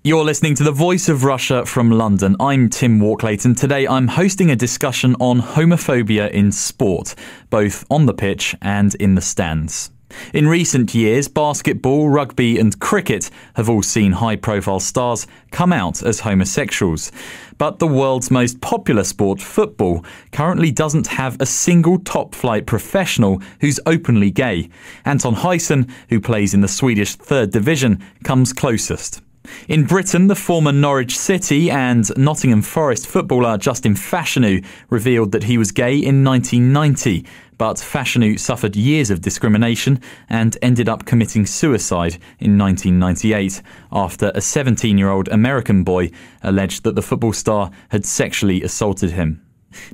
You're listening to The Voice of Russia from London. I'm Tim Walklate, and today I'm hosting a discussion on homophobia in sport, both on the pitch and in the stands. In recent years, basketball, rugby and cricket have all seen high-profile stars come out as homosexuals. But the world's most popular sport, football, currently doesn't have a single top-flight professional who's openly gay. Anton Huyssen, who plays in the Swedish third division, comes closest. In Britain, the former Norwich City and Nottingham Forest footballer Justin Fashanu revealed that he was gay in 1990, but Fashanu suffered years of discrimination and ended up committing suicide in 1998 after a 17-year-old American boy alleged that the football star had sexually assaulted him.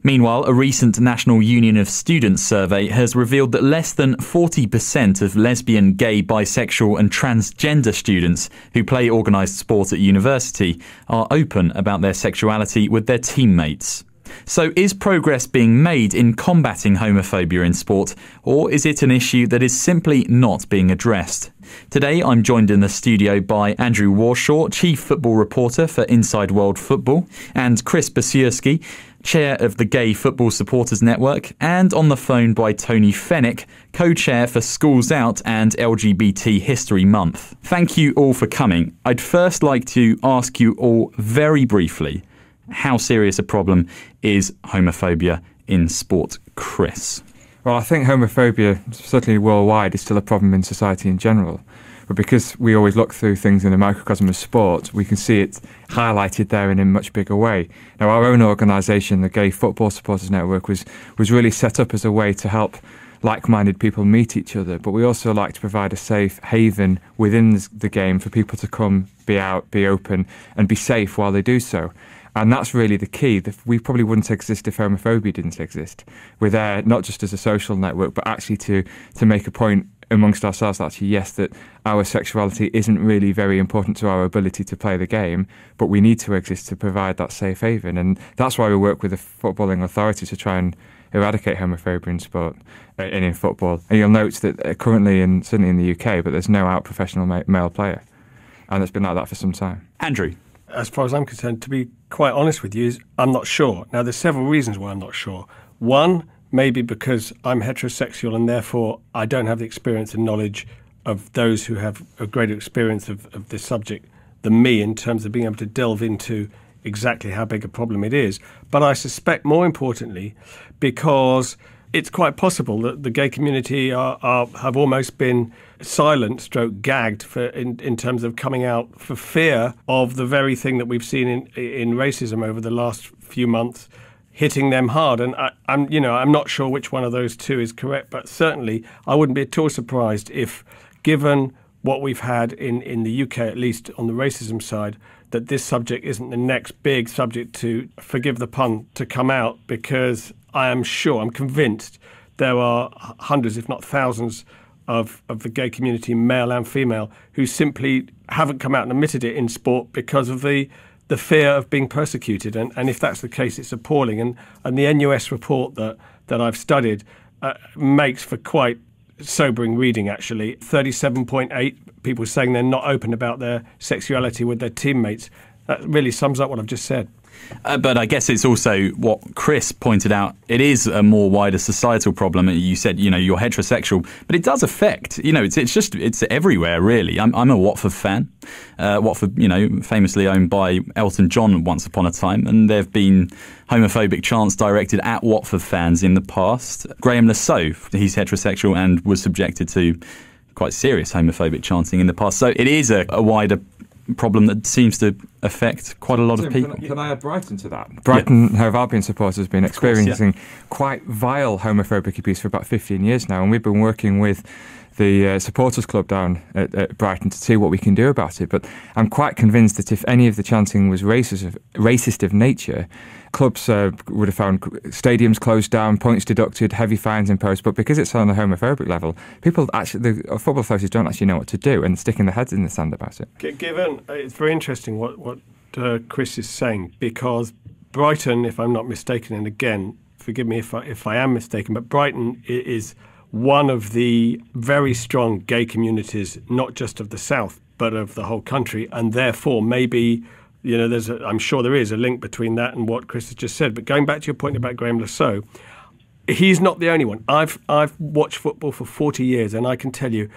Meanwhile, a recent National Union of Students survey has revealed that less than 40% of lesbian, gay, bisexual and transgender students who play organised sport at university are open about their sexuality with their teammates. So is progress being made in combating homophobia in sport, or is it an issue that is simply not being addressed? Today I'm joined in the studio by Andrew Warshaw, Chief Football Reporter for Inside World Football, and Chris Basiurski, Chair of the Gay Football Supporters Network, and on the phone by Tony Fenwick, Co-Chair for Schools Out and LGBT History Month. Thank you all for coming. I'd first like to ask you all very briefly, how serious a problem is homophobia in sport? Chris? Well, I think homophobia, certainly worldwide, is still a problem in society in general. But because we always look through things in a microcosm of sport, we can see it highlighted there in a much bigger way. Now, our own organisation, the Gay Football Supporters Network, was really set up as a way to help like-minded people meet each other, but we also like to provide a safe haven within the game for people to come, be out, be open, and be safe while they do so. And that's really the key. We probably wouldn't exist if homophobia didn't exist. We're there not just as a social network, but actually to make a point amongst ourselves that actually, yes, that our sexuality isn't really very important to our ability to play the game, but we need to exist to provide that safe haven. And that's why we work with the footballing authority to try and eradicate homophobia in sport and in football. And you'll note that currently, certainly in the UK, but there's no out professional male player. And it's been like that for some time. Andrew? As far as I'm concerned, to be quite honest with you, I'm not sure. Now, there's several reasons why I'm not sure. One, maybe because I'm heterosexual and therefore I don't have the experience and knowledge of those who have a greater experience of this subject than me in terms of being able to delve into exactly how big a problem it is. But I suspect, more importantly, because it's quite possible that the gay community have almost been silent, stroke gagged in terms of coming out for fear of the very thing that we've seen in racism over the last few months hitting them hard. And I'm not sure which one of those two is correct, but certainly I wouldn't be at all surprised if, given what we've had in the UK, at least on the racism side, that this subject isn't the next big subject to, forgive the pun, to come out, because I'm convinced there are hundreds, if not thousands, of the gay community, male and female, who simply haven't come out and admitted it in sport because of the fear of being persecuted. And if that's the case, it's appalling. And the NUS report that I've studied makes for quite sobering reading, actually. 37.8 people saying they're not open about their sexuality with their teammates. That really sums up what I've just said. But I guess it's also what Chris pointed out. It is a more wider societal problem. You said, you're heterosexual, but it does affect, it's everywhere, really. I'm a Watford fan. Watford, famously owned by Elton John once upon a time. And there have been homophobic chants directed at Watford fans in the past. Graham Lasseau, he's heterosexual and was subjected to quite serious homophobic chanting in the past. So it is a wider problem that seems to affect quite a lot of people. Can I add Brighton to that? Brighton Hove Albion supporters have been experiencing quite vile homophobic abuse for about 15 years now, and we've been working with the supporters club down at Brighton to see what we can do about it. But I'm quite convinced that if any of the chanting was racist of nature, clubs would have found stadiums closed down, points deducted, heavy fines imposed. But because it's on a homophobic level, the football authorities don't actually know what to do and sticking their heads in the sand about it. Given it's very interesting what Chris is saying, because Brighton, if I'm not mistaken, and again, forgive me if I am mistaken, but Brighton is one of the very strong gay communities, not just of the South, but of the whole country, and therefore maybe, I'm sure there is a link between that and what Chris has just said. But going back to your point about Graham Lasso, he's not the only one. I've watched football for 40 years, and I can tell you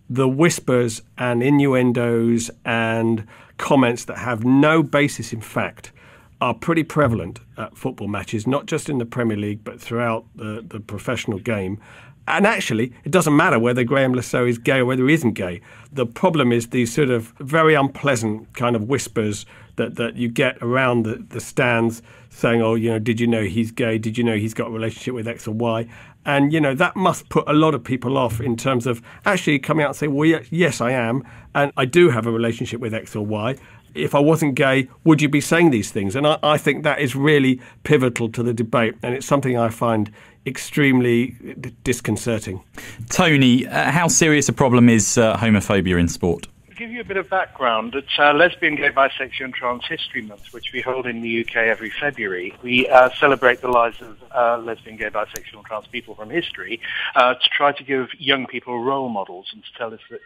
the whispers and innuendos and comments that have no basis in fact are pretty prevalent at football matches, not just in the Premier League, but throughout the professional game. And actually, it doesn't matter whether Graham Lasso is gay or whether he isn't gay. The problem is these sort of very unpleasant kind of whispers that you get around the stands saying, oh, did you know he's gay? Did you know he's got a relationship with X or Y? And, that must put a lot of people off in terms of actually coming out and saying, well, yes, I am. And I do have a relationship with X or Y. If I wasn't gay, would you be saying these things? And I think that is really pivotal to the debate. And it's something I find extremely disconcerting. Tony, how serious a problem is homophobia in sport? To give you a bit of background, it's Lesbian, Gay, Bisexual and Trans History Month, which we hold in the UK every February. We celebrate the lives of lesbian, gay, bisexual and trans people from history to try to give young people role models and to tell us that,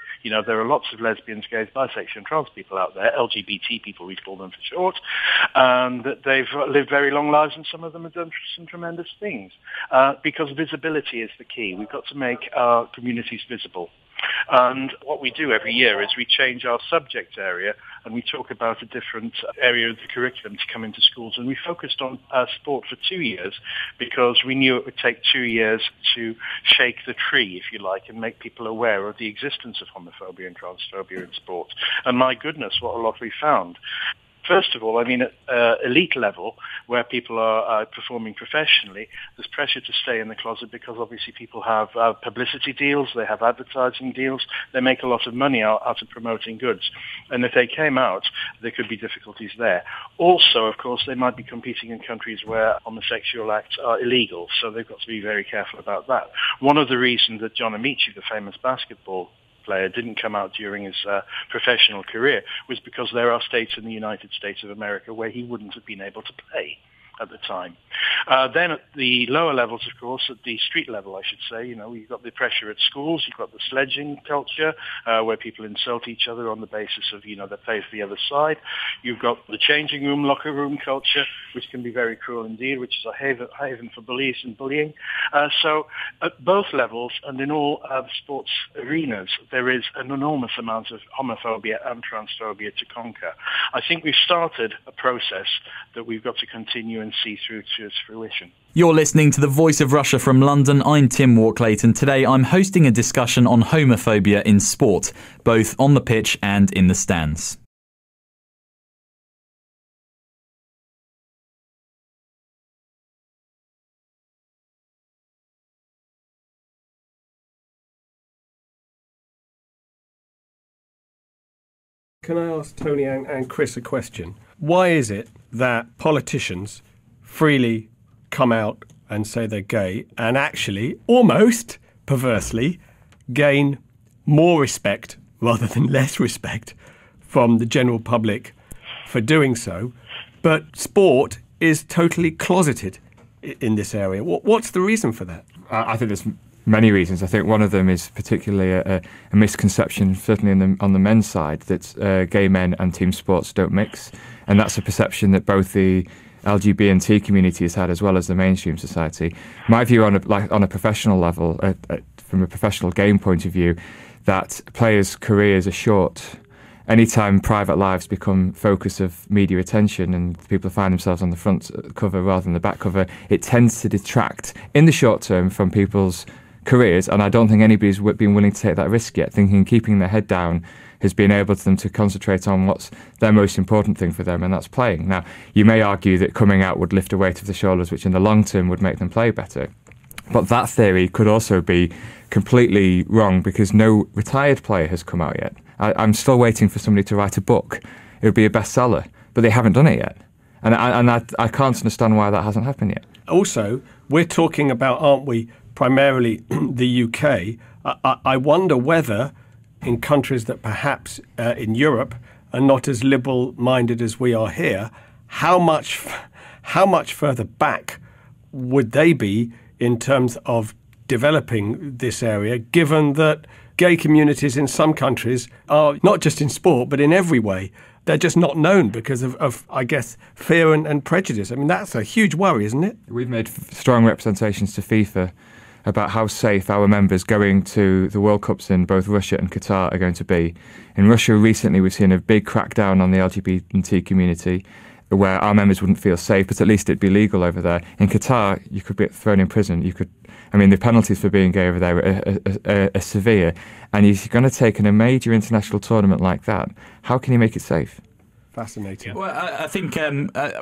there are lots of lesbians, gays, bisexual and trans people out there, LGBT people we call them for short, and that they've lived very long lives and some of them have done some tremendous things. Because visibility is the key. We've got to make our communities visible. And what we do every year is we change our subject area and we talk about a different area of the curriculum to come into schools. And we focused on sport for 2 years because we knew it would take 2 years to shake the tree, if you like, and make people aware of the existence of homophobia and transphobia in sport. And my goodness, what a lot we found. First of all, at elite level, where people are performing professionally, there's pressure to stay in the closet because obviously people have publicity deals, they have advertising deals, they make a lot of money out of promoting goods. And if they came out, there could be difficulties there. Also, of course, they might be competing in countries where homosexual acts are illegal, so they've got to be very careful about that. One of the reasons that John Amici, the famous basketball player, didn't come out during his professional career was because there are states in the United States of America where he wouldn't have been able to play at the time. Then at the lower levels, of course, at the street level, I should say, you've got the pressure at schools, you've got the sledging culture, where people insult each other on the basis of, they play for the other side. You've got the changing room, locker room culture, which can be very cruel indeed, which is a haven for bullies and bullying. So at both levels and in all sports arenas, there is an enormous amount of homophobia and transphobia to conquer. I think we've started a process that we've got to continue and see through to its fruition. You're listening to The Voice of Russia from London. I'm Tim Walklate, and today I'm hosting a discussion on homophobia in sport, both on the pitch and in the stands. Can I ask Tony and Chris a question? Why is it that politicians freely come out and say they're gay and actually, almost perversely, gain more respect rather than less respect from the general public for doing so, but sport is totally closeted in this area? What's the reason for that? I think there's many reasons. I think one of them is particularly a misconception, certainly on the men's side, that gay men and team sports don't mix. And that's a perception that both the LGBT community has had as well as the mainstream society. My view on a professional level, from a professional game point of view, that players' careers are short. Anytime private lives become focus of media attention and people find themselves on the front cover rather than the back cover, it tends to detract in the short term from people's careers. And I don't think anybody's been willing to take that risk yet, thinking keeping their head down has been able to them to concentrate on what's their most important thing for them, and that's playing. Now, you may argue that coming out would lift a weight off the shoulders, which in the long term would make them play better. But that theory could also be completely wrong because no retired player has come out yet. I'm still waiting for somebody to write a book. It would be a bestseller, but they haven't done it yet. And I can't understand why that hasn't happened yet. Also, we're talking about, aren't we, primarily the UK. I wonder whether in countries that perhaps in Europe are not as liberal-minded as we are here, how much further back would they be in terms of developing this area, given that gay communities in some countries are not just in sport, but in every way. They're just not known because of I guess, fear and prejudice. I mean, that's a huge worry, isn't it? We've made strong representations to FIFA about how safe our members going to the World Cups in both Russia and Qatar are going to be. In Russia recently, we've seen a big crackdown on the LGBT community where our members wouldn't feel safe, but at least it'd be legal over there. In Qatar, you could be thrown in prison. The penalties for being gay over there are severe. And if you're going to take in a major international tournament like that, how can you make it safe? Fascinating. Well, I think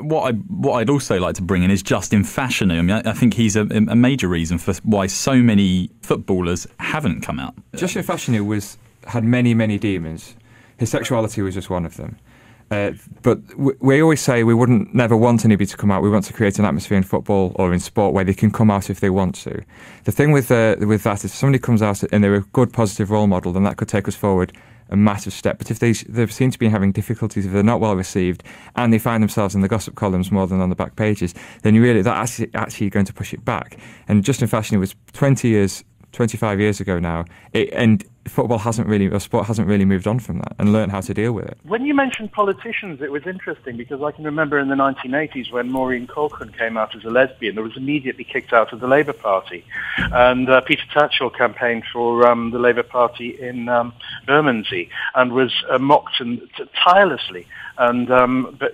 what I'd also like to bring in is Justin Fashanu. I mean, I think he's a major reason for why so many footballers haven't come out. Justin Fashanu had many, many demons. His sexuality was just one of them. But we always say we wouldn't never want anybody to come out. We want to create an atmosphere in football or in sport where they can come out if they want to. The thing with that is if somebody comes out and they're a good, positive role model, then that could take us forward a massive step. But if they seem to be having difficulties, if they're not well received, and they find themselves in the gossip columns more than on the back pages, then that's actually going to push it back. And Justin Fashanu was 25 years ago now, and sport hasn't really moved on from that and learned how to deal with it. When you mentioned politicians, it was interesting because I can remember in the 1980s when Maureen Corcoran came out as a lesbian, there was immediately kicked out of the Labour Party. And Peter Tatchell campaigned for the Labour Party in Bermondsey and was mocked tirelessly and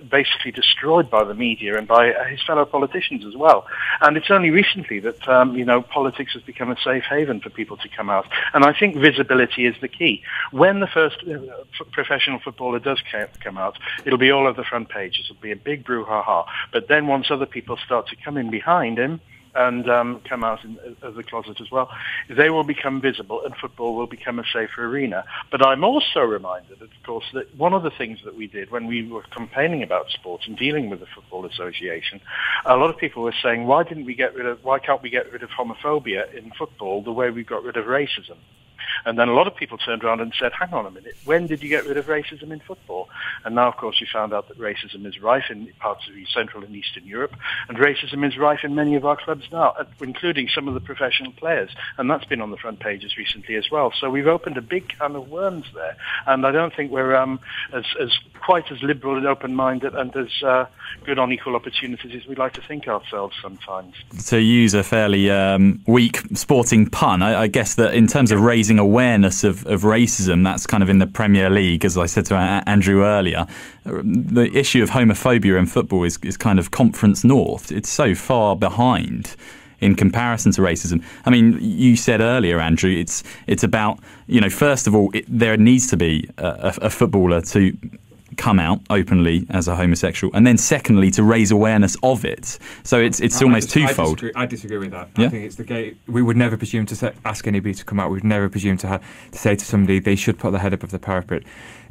basically destroyed by the media and by his fellow politicians as well. And it's only recently that, politics has become a safe haven for people to come out. And I think visibility is the key. When the first professional footballer does come out, it'll be all over the front pages. It'll be a big brouhaha. But then once other people start to come in behind him and come out of the closet as well, they will become visible and football will become a safer arena. But I'm also reminded, of course, that one of the things that we did when we were campaigning about sports and dealing with the Football Association, a lot of people were saying, why can't we get rid of homophobia in football the way we got rid of racism? And then a lot of people turned around and said, hang on a minute, when did you get rid of racism in football? And now, of course, you found out that racism is rife in parts of Central and Eastern Europe, and racism is rife in many of our clubs now, including some of the professional players. And that's been on the front pages recently as well. So we've opened a big can of worms there. And I don't think we're quite as liberal and open-minded and as good on equal opportunities as we like to think ourselves sometimes. To use a fairly weak sporting pun, I guess that in terms of raising awareness of racism, that's kind of in the Premier League, as I said to Andrew earlier. The issue of homophobia in football is kind of Conference North. It's so far behind in comparison to racism. I mean, you said earlier, Andrew, it's about, first of all, there needs to be a footballer to come out openly as a homosexual, and then secondly to raise awareness of it. So it's almost twofold. I disagree with that. Yeah? I think it's the gay. We would never presume to ask anybody to come out. We would never presume to say to somebody they should put their head above the parapet.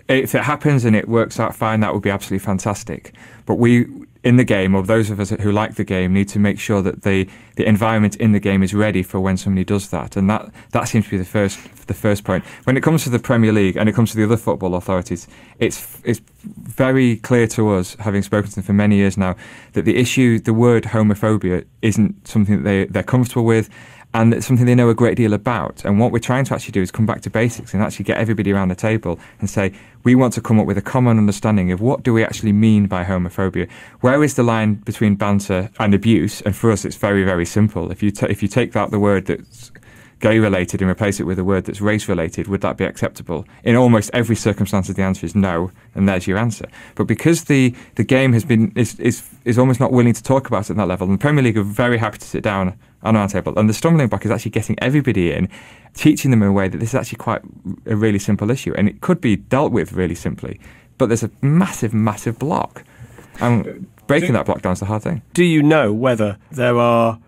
If it happens and it works out fine, that would be absolutely fantastic. But we, in the game, or those of us who like the game, need to make sure that the environment in the game is ready for when somebody does that. And that seems to be the first point. When it comes to the Premier League and it comes to the other football authorities, it's very clear to us, having spoken to them for many years now, that the word homophobia isn't something that they're comfortable with, and it's something they know a great deal about. And what we're trying to actually do is come back to basics and actually get everybody around the table and say, we want to come up with a common understanding of what do we actually mean by homophobia. Where is the line between banter and abuse? And for us, it's very, very simple. If you take out the word that's gay-related and replace it with a word that's race-related, would that be acceptable? In almost every circumstance, the answer is no, and there's your answer. But because the game is almost not willing to talk about it at that level, and the Premier League are very happy to sit down on our table, and the stumbling block is actually getting everybody in, teaching them in a way that this is actually quite a really simple issue, and it could be dealt with really simply, but there's a massive, massive block. And breaking that block down is the hard thing. Do you know whether there are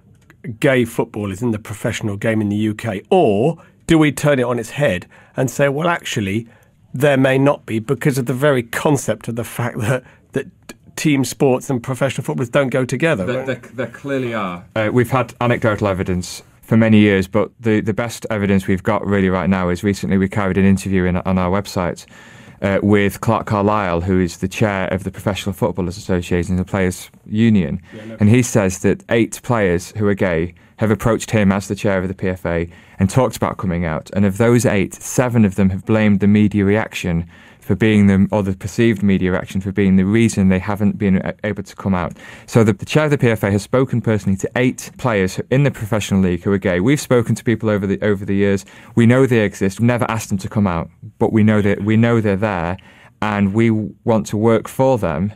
gay footballers in the professional game in the UK, or do we turn it on its head and say, well, actually, there may not be, because of the very concept of the fact that team sports and professional footballers don't go together? There clearly are. We've had anecdotal evidence for many years, but the best evidence we've got really right now is recently we carried an interview on our website with Clark Carlisle, who is the chair of the Professional Footballers Association, the Players' Union. And he says that 8 players who are gay have approached him as the chair of the PFA and talked about coming out. And of those 8, 7 of them have blamed the media reaction for being or the perceived media reaction for being the reason they haven't been able to come out. So the chair of the PFA has spoken personally to 8 players in the professional league who are gay. We've spoken to people over the years. We know they exist. We've never asked them to come out, but we know they're there, and we want to work for them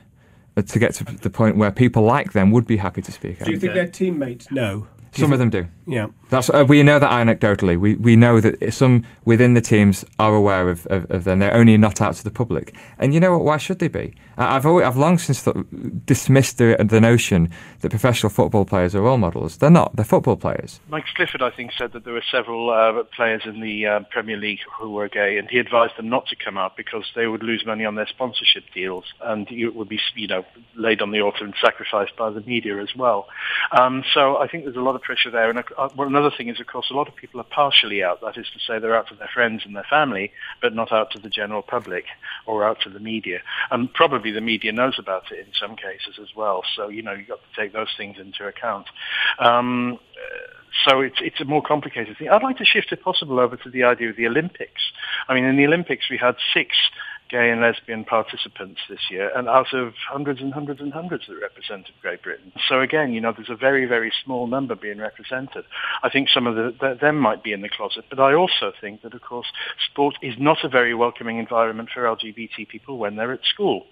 to get to the point where people like them would be happy to speak out. Do you think their teammates know? Some of them do. Yeah. We know that anecdotally. We know that some within the teams are aware of them. They're only not out to the public. And you know what? Why should they be? I've long since dismissed the notion that professional football players are role models. They're not. They're football players. Mike Clifford, I think, said that there were several players in the Premier League who were gay, and he advised them not to come out because they would lose money on their sponsorship deals, and it would be, laid on the altar and sacrificed by the media as well. So I think there's a lot of pressure there. And another thing is, of course, a lot of people are partially out. That is to say, they're out to their friends and their family, but not out to the general public or out to the media. And probably the media knows about it in some cases as well. So, you've got to take those things into account. So it's a more complicated thing. I'd like to shift, if possible, over to the idea of the Olympics. I mean, in the Olympics, we had 6 gay and lesbian participants this year, and out of hundreds and hundreds and hundreds that represented Great Britain. So again, there's a very, very small number being represented. I think some of them might be in the closet, but I also think that, of course, sport is not a very welcoming environment for LGBT people when they're at school.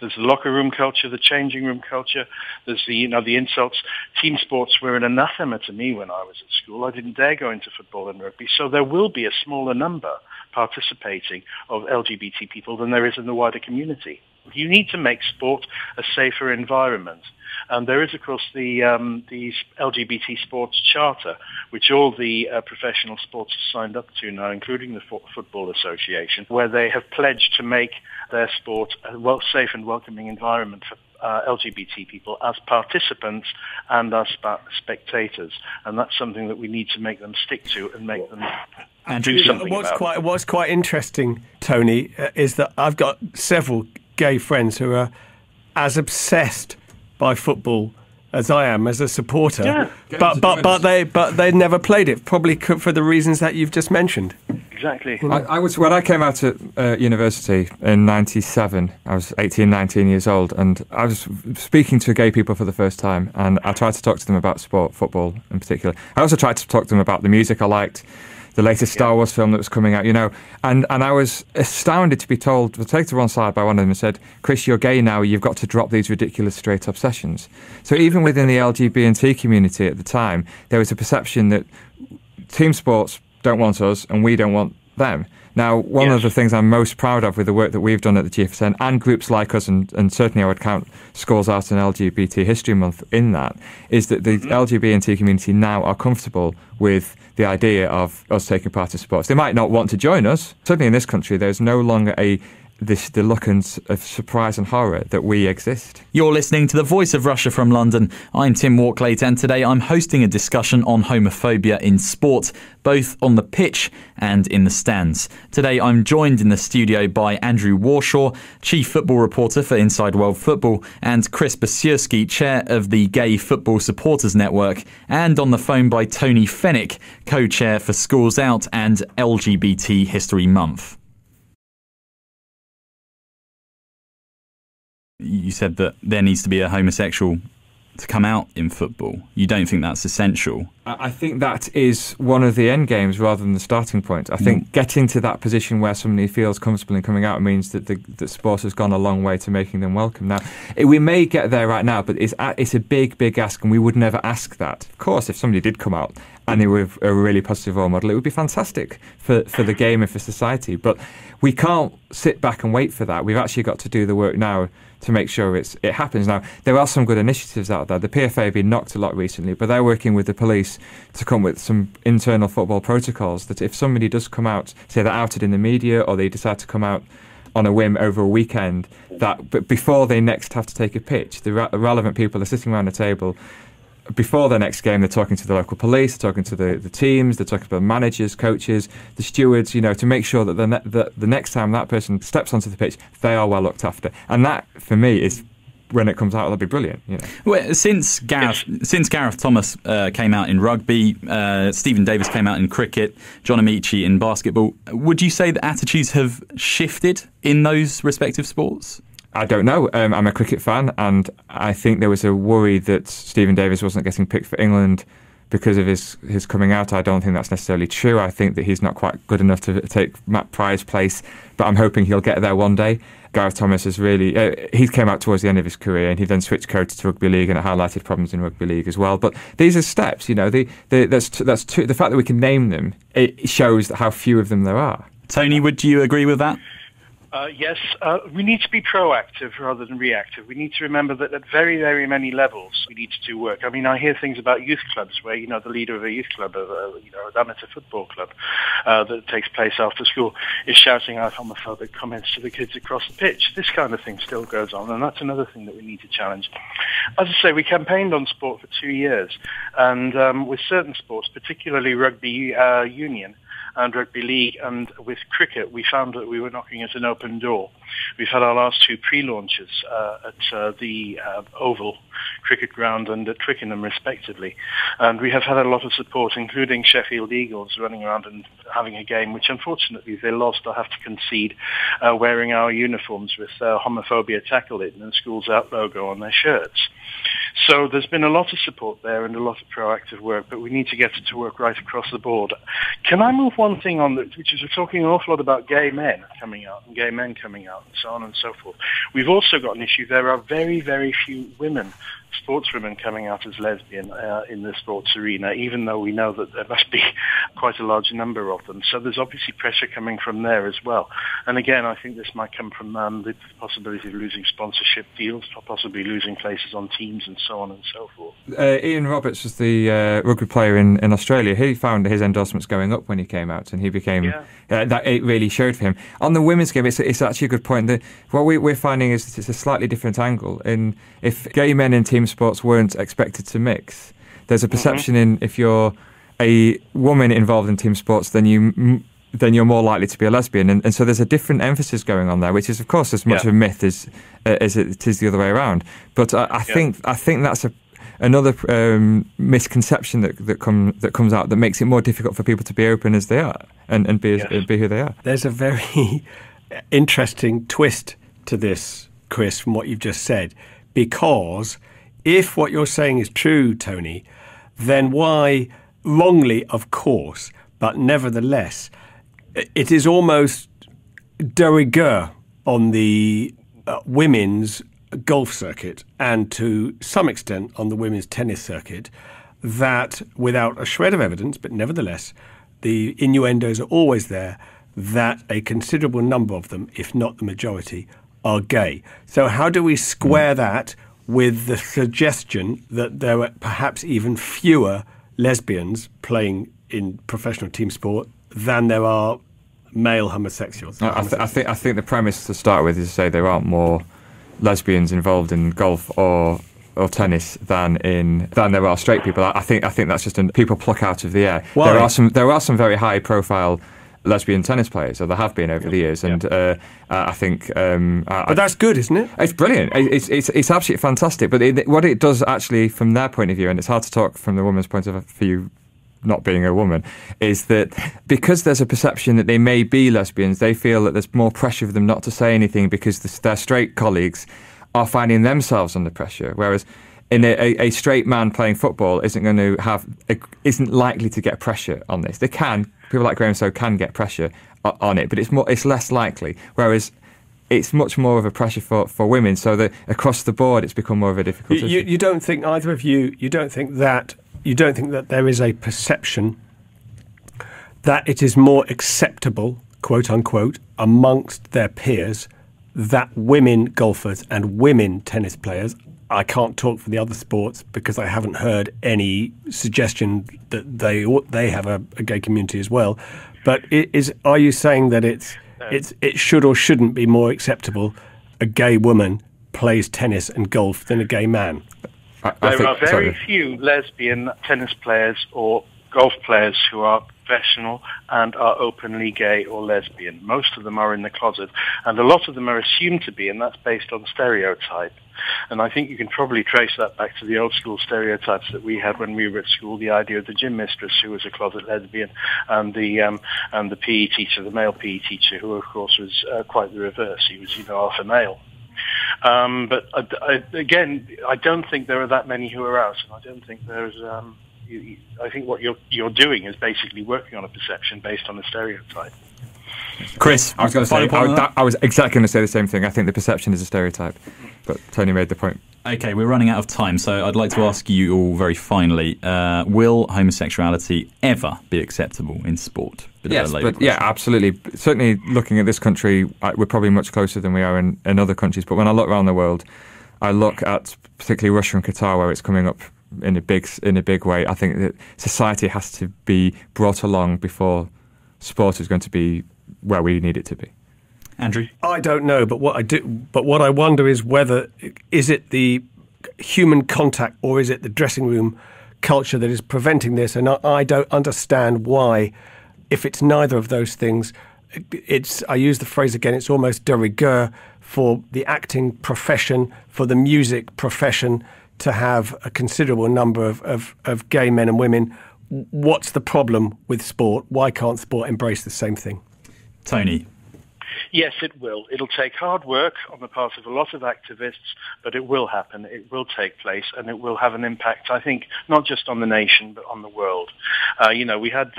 There's the locker room culture, the changing room culture. There's the insults. Team sports were an anathema to me when I was at school. I didn't dare go into football and rugby. So there will be a smaller number participating of LGBT people than there is in the wider community. You need to make sport a safer environment. And there is, of course, the LGBT Sports Charter, which all the professional sports have signed up to now, including the Football Association, where they have pledged to make their sport a safe and welcoming environment for LGBT people as participants and as spectators. And that's something that we need to make them stick to and make them do something about. What's quite interesting, Tony, is that I've got several gay friends who are as obsessed by football as I am as a supporter, yeah. but they never played it, probably for the reasons that you've just mentioned. Exactly. I was when I came out at university in '97. I was 18, 19 years old, and I was speaking to gay people for the first time. And I tried to talk to them about sport, football in particular. I also tried to talk to them about the music I liked, the latest Star Wars film that was coming out, and I was astounded to be told, taken to one side by one of them and said, "Chris, you're gay now, you've got to drop these ridiculous straight obsessions." So even within the LGBT community at the time, there was a perception that team sports don't want us and we don't want them. Now, one of the things I'm most proud of with the work that we've done at the GFSN and groups like us, and certainly I would count Schools Out and LGBT History Month in that, is that the LGBT community now are comfortable with the idea of us taking part in sports. They might not want to join us. Certainly in this country, there's no longer the look of surprise and horror that we exist. You're listening to The Voice of Russia from London. I'm Tim Walklate, and today I'm hosting a discussion on homophobia in sport, both on the pitch and in the stands. Today I'm joined in the studio by Andrew Warshaw, Chief Football Reporter for Inside World Football, and Chris Basiurski, Chair of the Gay Football Supporters Network, and on the phone by Tony Fenwick, Co-Chair for Schools Out and LGBT History Month. You said that there needs to be a homosexual to come out in football. You don't think that's essential? I think that is one of the end games rather than the starting point. I think getting to that position where somebody feels comfortable in coming out means that that sport has gone a long way to making them welcome. Now, we may get there right now, but it's a big, big ask, and we would never ask that. Of course, if somebody did come out and they were a really positive role model, it would be fantastic for the game and for society. But we can't sit back and wait for that. We've actually got to do the work now to make sure it happens. Now, there are some good initiatives out there. The PFA have been knocked a lot recently, but they're working with the police to come with some internal football protocols that if somebody does come out, say they're outed in the media or they decide to come out on a whim over a weekend, but before they next have to take a pitch, the relevant people are sitting around a table before the next game, they're talking to the local police, they're talking to the teams, they're talking to the managers, coaches, the stewards, to make sure that the next time that person steps onto the pitch, they are well looked after. And that, for me, is when it comes out, that'll be brilliant. Well, since Gareth Thomas came out in rugby, Stephen Davis came out in cricket, John Amici in basketball, would you say that attitudes have shifted in those respective sports? I don't know. I'm a cricket fan, and I think there was a worry that Stephen Davis wasn't getting picked for England because of his coming out. I don't think that's necessarily true. I think that he's not quite good enough to take Matt Pryor's place, but I'm hoping he'll get there one day. Gareth Thomas has really... he came out towards the end of his career, and he then switched coaches to rugby league, and it highlighted problems in rugby league as well. But these are steps, that's two, the fact that we can name them, it shows how few of them there are. Tony, would you agree with that? Yes, we need to be proactive rather than reactive. We need to remember that at very, very many levels we need to do work. I mean, I hear things about youth clubs where, the leader of a youth club, an amateur football club that takes place after school is shouting out homophobic comments to the kids across the pitch. This kind of thing still goes on, and that's another thing that we need to challenge. As I say, we campaigned on sport for 2 years, and with certain sports, particularly rugby union, and rugby league, and with cricket, we found that we were knocking at an open door. We've had our last 2 pre-launches at the Oval Cricket Ground and at Twickenham, respectively. And we have had a lot of support, including Sheffield Eagles running around and having a game, which unfortunately they lost, I have to concede, wearing our uniforms with homophobia tackled it and the Schools Out logo on their shirts. So there's been a lot of support there and a lot of proactive work, but we need to get it to work right across the board. Can I move one thing on, which is we're talking an awful lot about gay men coming out and gay men coming out and so on and so forth. We've also got an issue. There are very, very few women, sportswomen, coming out as lesbian in the sports arena, even though we know that there must be quite a large number of them. So there's obviously pressure coming from there as well. And again, I think this might come from the possibility of losing sponsorship deals, possibly losing places on teams and so on and so forth. Ian Roberts was the rugby player in Australia. He found his endorsements going up when he came out, and he became... that it really showed for him. On the women's game, it's actually a good point. That what we're finding is that it's a slightly different angle. If gay men in team sports weren't expected to mix, there's a perception in if you're a woman involved in team sports, then you're more likely to be a lesbian, and so there's a different emphasis going on there, which is of course as much a myth as it is the other way around. But I think that's another misconception that comes out that makes it more difficult for people to be open as they are and be who they are. There's a very interesting twist to this, Chris, from what you've just said, because if what you're saying is true, Tony, then why, wrongly of course, but nevertheless, it is almost de rigueur on the women's golf circuit and to some extent on the women's tennis circuit that, without a shred of evidence, but nevertheless, the innuendos are always there that a considerable number of them, if not the majority, are gay. So how do we square that with the suggestion that there are perhaps even fewer lesbians playing in professional team sport than there are male homosexuals? I think the premise to start with is to say there aren't more lesbians involved in golf or tennis than there are straight people. I think that's just people pluck out of the air. Why? There are some very high profile lesbian tennis players, or there have been over the years, and I think. But that's good, isn't it? It's brilliant. It's absolutely fantastic. But what it does actually, from their point of view, and it's hard to talk from the woman's point of view, not being a woman, is that because there's a perception that they may be lesbians, they feel that there's more pressure for them not to say anything because their straight colleagues are finding themselves under pressure, whereas in a straight man playing football isn't likely to get pressure on this. They can. People like Graham can get pressure on it, but it's less likely. Whereas it's much more of a pressure for women. So that across the board, it's become more of a difficult issue. You don't think, either of you, you don't think that there is a perception that it is more acceptable, quote unquote, amongst their peers that women golfers and women tennis players, I can't talk for the other sports because I haven't heard any suggestion that they have a gay community as well. But are you saying that it should or shouldn't be more acceptable a gay woman plays tennis and golf than a gay man? There are very few lesbian tennis players or golf players who are professional and are openly gay or lesbian. Most of them are in the closet, and a lot of them are assumed to be, and that's based on stereotype. And I think you can probably trace that back to the old school stereotypes that we had when we were at school, the idea of the gym mistress who was a closet lesbian, and the PE teacher, the male PE teacher, who of course was quite the reverse. He was, half a male. But again, I don't think there are that many who are out, and I don't think there's. I think what you're doing is basically working on a perception based on a stereotype. Chris, I was going to say, I was exactly going to say the same thing. I think the perception is a stereotype, but Tony made the point. Okay, we're running out of time, so I'd like to ask you all very finally, will homosexuality ever be acceptable in sport? Yes, absolutely. Certainly looking at this country, we're probably much closer than we are in other countries, but when I look around the world, I look at particularly Russia and Qatar, where it's coming up in a big way. I think that society has to be brought along before sport is going to be where we need it to be. Andrew? I don't know, but what I wonder is whether is it the human contact or is it the dressing room culture that is preventing this? And I don't understand why, if it's neither of those things, I use the phrase again, it's almost de rigueur for the acting profession, for the music profession, to have a considerable number of gay men and women. What's the problem with sport? Why can't sport embrace the same thing? Tony? Yes, it will. It'll take hard work on the part of a lot of activists, but it will happen. It will take place, and it will have an impact, I think, not just on the nation, but on the world. We had,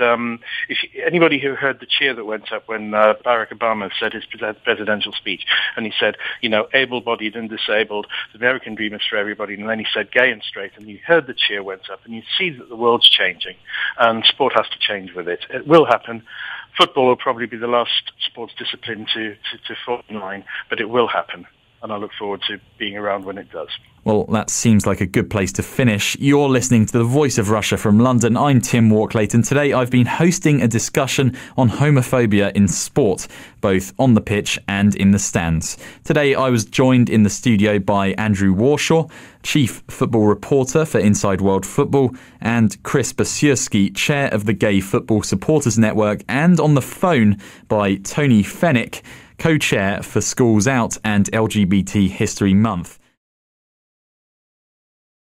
anybody who heard the cheer that went up when Barack Obama said his presidential speech, and he said, able-bodied and disabled, the American dream is for everybody, and then he said gay and straight, and you heard the cheer went up, and you see that the world's changing, and sport has to change with it. It will happen. Football will probably be the last sports discipline to fall in line, but it will happen, and I look forward to being around when it does. Well, that seems like a good place to finish. You're listening to The Voice of Russia from London. I'm Tim Walklate, and today I've been hosting a discussion on homophobia in sport, both on the pitch and in the stands. Today I was joined in the studio by Andrew Warshaw, Chief Football Reporter for Inside World Football, and Chris Basiurski, Chair of the Gay Football Supporters Network, and on the phone by Tony Fenwick, Co-Chair for Schools Out and LGBT History Month.